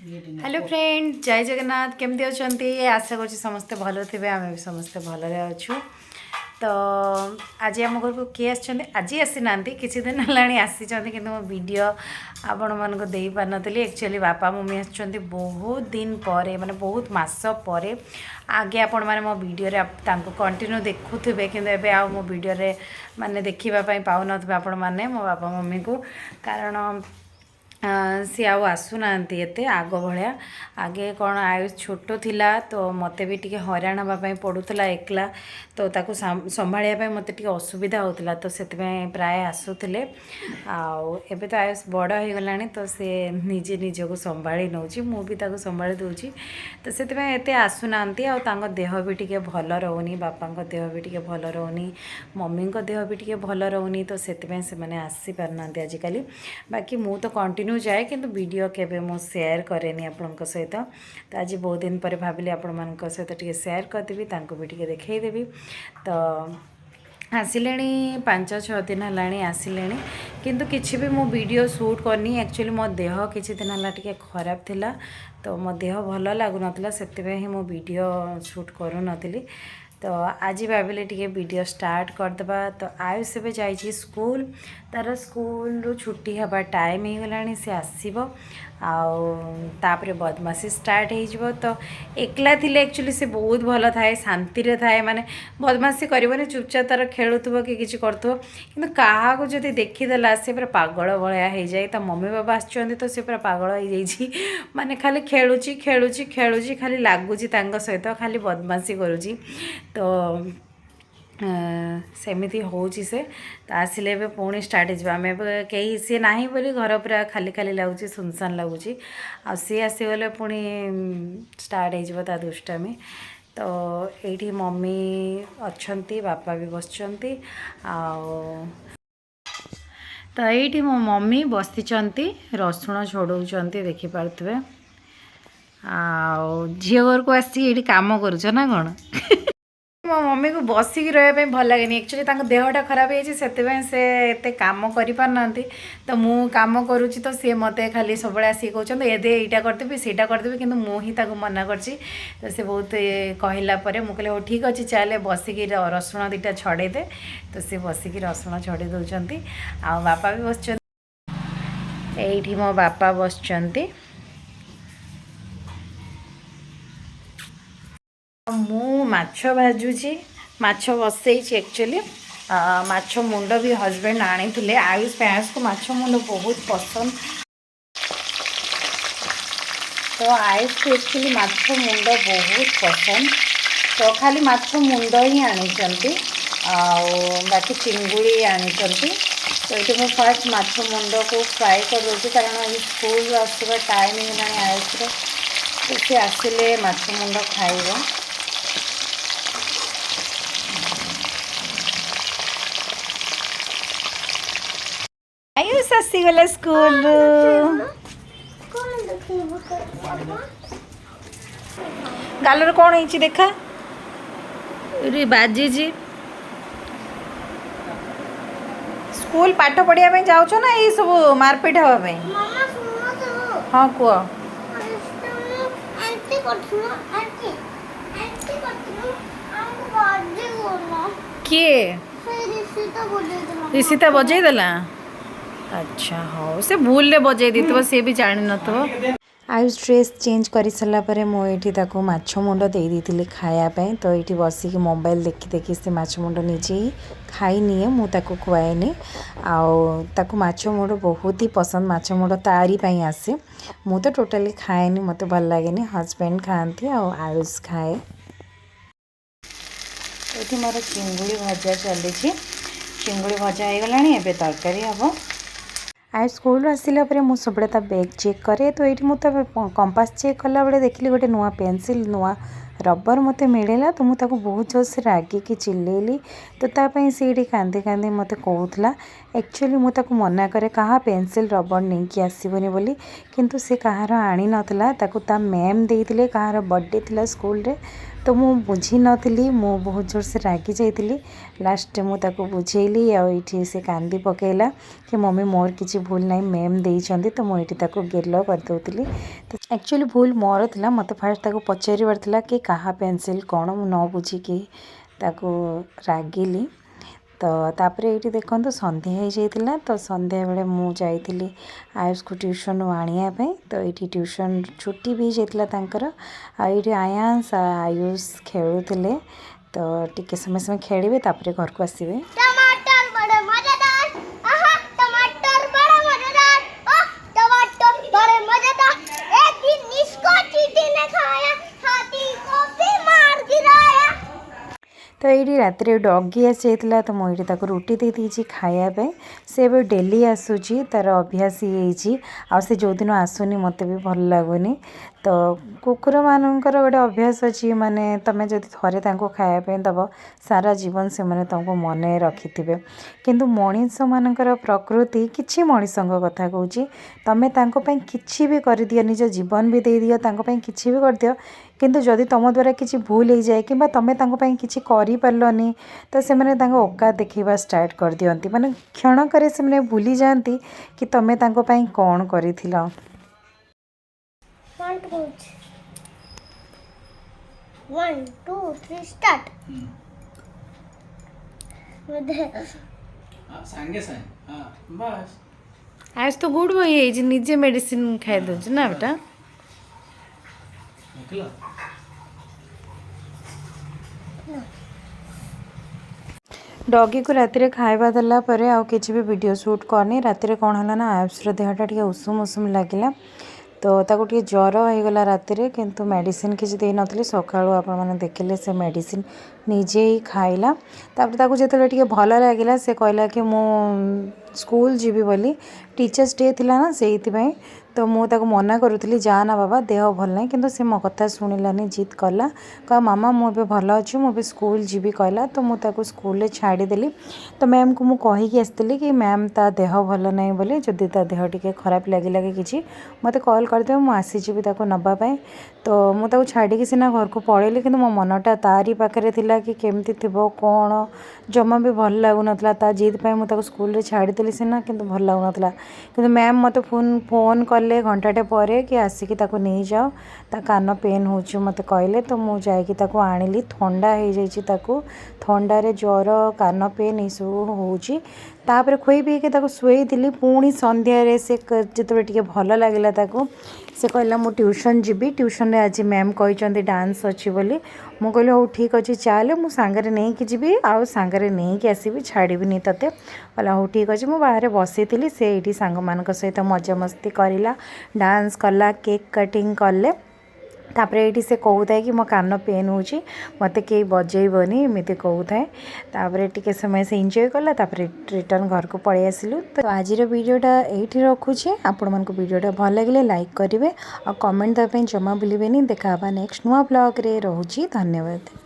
Hello friend जय जगन्नाथ केमती अच्छा आशा कर समस्ते भल थे आम भी समस्ते भलरे अच्छु तो आज आम घर को किए आज आसी ना किसी दिन है आसी कि मो वीडियो आपण मानक दे पार नी एक्चुअली बापा मम्मी आसुँच बहुत दिन पर माने बहुत मास पर आगे आपण मैंने मो वीडियो कंटिन्यू देखुवे कि मो वीडियो माने देखापी पाऊन आपण मैंने मो बापा मम्मी को कारण सी आसुना एते आग भाया आगे कौन आयुष छोट थिला तो मत भी टी हराण हाँपाई पड़ूला एकला तो ताकू संभालिया मत टी असुविधा होता तो से प्राय आसुले आबे तो आयुष बड़ हो गला तो सी निजे निजक संभाली नौ मुझे संभाली दूची तो से एत आसुना देह भी टी भल रोनी बापा देह भी टी भल रोनी मम्मी देह भी टी भल रोनी तो से आसी पारना आजिकल बाकी मु तो कंटिन्यू जाए किंतु वीडियो केबे मो शेयर करेनी आपन सहित तो आज बहुत दिन पर भाविली आपण मान सहित टी शेयर करदेवी तांको भी टी देखईदेवी तो आसिले 5-6 दिन है आसिले किंतु किसी भी मो वीडियो शूट करनी एक्चुअली मो देह किसी दिन है टी खराब थिला तो मो देह भल लगुन से मो वीडियो शूट करू नथिली तो आज भाविले टी वीडियो स्टार्ट करदे तो आयुष भी जाइए स्कूल तार स्कूल रू छुट्टी हवा टाइम हो गलानी से आसब आउे बदमाशी स्टार्ट हो तो एकला थिले एक्चुअली से बहुत भल थाए शांति रे थाए माने बदमाशी करबनी चुपचाप तार खेलुथबो कि किछि करथबो किंतु काहा को जदि देखिदेला से पूरा पागल भलिया हो जाए तो मम्मी बाबा आछंती तो से पूरा पागल हो जाइछि माने खाली खेलुची खेलुची खेलुची खाली लागुची तांग सहित खाली बदमाशी करूची तो सेमिति होउची से तो आसिले पुणी स्टार्ट होमें कहीं सी ना बोली घर पूरा खाली खाली लगुच सुनसान लगुच आ सी आसीगले पुणी स्टार्ट हो दुष्टामी तो ये मम्मी अच्छी बापा भी बसचंती तो ये मो मम्मी बसी रसुण छोड़ौंट देखिपे झील घर को आसी ये कम करुच ना कौन मो मम्मी को बसिक रहा भल लगे एक्चुअली देहटा खराब से एत कम करना तो मु कम करुँची तो सी मत खाली सब आसिक कहते ये यहाँ करदेवी सीटा करदेवी कि मुझे मना कर तो से बहुत कहला मुझे हो ठीक अच्छे चले बसिक रसुण दीटा छड़े दे तो सी बसिक रसुण छड़े दौरान आ बापा भी बस ये मो बापा बस मु माछ भाजुची माछ बसई एक्चुअली माछ मुंड भी हस्बैंड आनी थे आयुष प्यास को माछ मुंड बहुत पसंद तो आयुष को एक्चुअली माछ मुंड बहुत पसंद तो खाली माछ मुंड ही आनी बाकी चिंगुड़ी आनी तो ये मुझे फास्ट माछ मुंड को फ्राए कर दूसरी कारण ये स्कूल आसवा टाइम होगा आयुष तो सी आसिले माछ मुंड खाइब आयुष आसीगला स्कूल गालर कौन है देखा रे बाजी जी स्कूल पाठ पढ़िया जाऊँ ना ये सब मारपीट हाँपाई हाँ कह किए ऋषिता बजे देला अच्छा हाँ से भूल ले बजे दी सी भी जान न आयुष ड्रेस चेंज कर सारापर मुझे माछ मुंड दे दी खायापी तो ये बसिक मोबाइल देखी देखी से माछ मुंड निजे ही खाई निए मुझे खुआएनी आउ माछ मुंड बहुत ही पसंद माछ मुंड तारी आसे मु तो टोटाली खाएनी मत भल लगे हस्बैंड खाती आयुष खाए ये मोर चिंगुड़ी भजा चली चिंगुड़ी भजा हो गला एवं तरकारी हम आयुष स्कूल आसिला मुझे सब बैग चेक करे तो ये मुझे कंपास चेक कला बेले देखिली गोटे नुआ पेनसिल नुआ रबर मत मिलेगा तो मुझे बहुत जोर से रागिकी चिल्लेली तो तापाई से कांदी कांदी मत कहूला एक्चुअली मुझे मना करे कहा पेंसिल रबर नहीं कि आसबनी बोली किंतु से कहार आनी नथला ताकू ता मैम देइतिले कहार बर्थडे थिला स्कूल रे तो मु बुझी नथली मु बहुत जोर से रागी जाइतिली लास्ट मु ताकू बुझेली आ इठी से कांदी पकेला कि मम्मी मोर किसी भूल नहीं मैम देइचंदी तो मु इठी ताकू गेलो कर दउतिली तो एक्चुअली भूल मोर थिला मते फास्ट ताकू पचारिबार थिला कि कहा पेंसिल कोन मु न बुझी कि ताकू रागिली तो तापर ये देखो सन्ध्या हो जाता तो सन्ध्या बेले मुझे आयुष को ट्यूशन आने तो ये ट्यूशन छुट्टी भी जाता ये आयांश आयुष खेलुले तो टिके समय खेलिए तापर घर को आसवे तो ये रात डॉगी आसी जाता तो मुझे रुटी दे दी खायापे से डेली आसूची तार अभ्यास ही आ से जो दिन आसुनी मत भी भल लगुनि तो कुकुर मानकर गोटे अभ्यास अच्छी माने तमें जदि थरे खायापे दब सारा जीवन से मैंने तुमको मन रखि थे किंतु मनीष मानकर प्रकृति किसी मनीष कथा कहूँ तमें किसी भी कर दियो निज जीवन भी दे दियो किसी भी कर दियो किंतु जदि तुम द्वारा किसी भूल हो जाए कि तुम्हें किसी कर पार्लनी तो से औकात देखा स्टार्ट कर दियंती माने क्षणक से भूली जाती कि तुम्हें कौन कर आज तो गुड बॉय निजे मेडिसिन खाई दौच ना बेटा डॉगी को राति खाଇବା देला परे आउ किसी भी वीडियो शूट करनी राति कौन है ना आयुष देहटा टे उषुम उषुम लगिला तो ताको टे ज्वर होगला राति किंतु मेडिसिन किसी दे नथली सकाळु आपण माने देखिले से मेडिसिन निजे ही खाइला तापर ताको जेतले टे भल लगिला से कहला कि मु स्कूल जीवी बोली टीचर्स डे थिला ना सेइथि तो मुझे मना करूली जाना बाबा देह भल ना कि से मो कथा शुणिलानी जिद कला कह मामा मुझे भल अच्छी मुझे स्कूल जीवी कहला तो मुझे स्कूल छाड़देली तो मैम को मुझे कहीकि आसती कि मैम ता देह भल ना बोली जदि ता देह टी खराब लगे कि मत कॉल करदे मुझे नापाई तो मुझे छाड़ी सीना घर को पलैली कि मो मनटा तारी पाखे थिला कि केमती थी कौन जमा भी भल लगुनला ता जिद मुझे स्कूल छाड़देली सीना कि भल लगुनला कि मैम मत फोन कले घंटाटे पर कि आसिकी ताको नहीं जाओ ता कान पेन हो मत कहले तो मुझे जाकि आनिली थंडा हो जाइए थंडारे ज्वर कान पेन ये सब होपर खुई पीके शुई थी पुणी संध्यारे से जो टे भल लगे से कहला मु ट्यूशन जीवी ट्यूशन आज मैम कहते डांस अच्छी बोली मु कहली हो ठीक अच्छे चले मु सांगरे नहीं कि जीवी आउ सांगरे नहीं कि आसबि छाड़बी तोते कहला हो ठीक अच्छे मुझे बाहर बसी थी से ये सांग मान सहित मजा मस्ती करला डांस कला केक कटिंग कले तापर ये से कहूए कि मो कान पेन हो मत कई बजेबनी एमती कहूए तापर टिके समय से एंजॉय कला तापर रिटर्न घर को पलि आसिलु तो आज वीडियोटा ये रखुचे आपण मन वीडियोटा भल लगे लाइक करेंगे और कमेंट देवाई जमा भूलें देखा नेक्स्ट नुआ ब्लॉग रे रोची धन्यवाद।